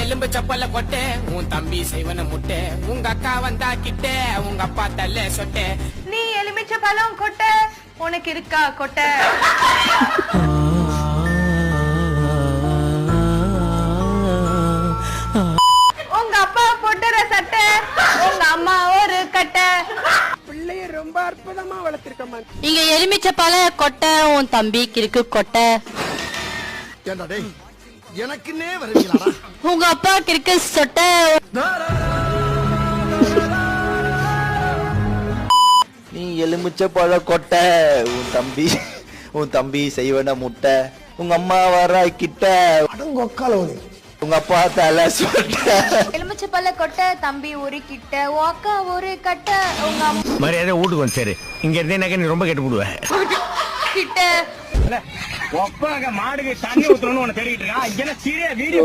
எலும்பு சப்பல கொட்டை உன் தம்பி செய்வன முட்டை உங்க அக்கா வந்தா கிட்டே உங்க அப்பா தல்ல சொட்டை நீ எலுமிச்ச பழம் கொட்டை உனக்கு இருக்கா கொட்டை உங்க அப்பா போட்டுற சட்டை உங்க அம்மா ஒரு கட்டை பிள்ளைய ரொம்ப அற்புதமா வளர்த்திருக்கமா இங்க எலுமிச்ச பழ கொட்டை உன் தம்பிக்கு இருக்கு கொட்டை எனக்குன்னே வருவீங்களா உங்க அப்பாவுக்கு இருக்கு சொட்டை நீ எலுமிச்ச பழ கொட்டை உன் தம்பி செய்வன முட்டை உங்க அம்மா வர கிட்ட உங்க அப்பா தலை சொட்டை எலுமிச்ச பழ கொட்டை தம்பி ஒரு கிட்ட அக்கா ஒரு கட்டை உங்க அம்மா மரியாதை வீட்டுக்கு வந்து சரி இங்க இருந்தே நீ ரொம்ப கெட்டு போடுவேன் கிட்ட ஒப்பாங்க மாடுக்கு தண்ணி ஊத்தணும்னு உன தேடிட்டு இருக்கான் சீரியா வீடியோ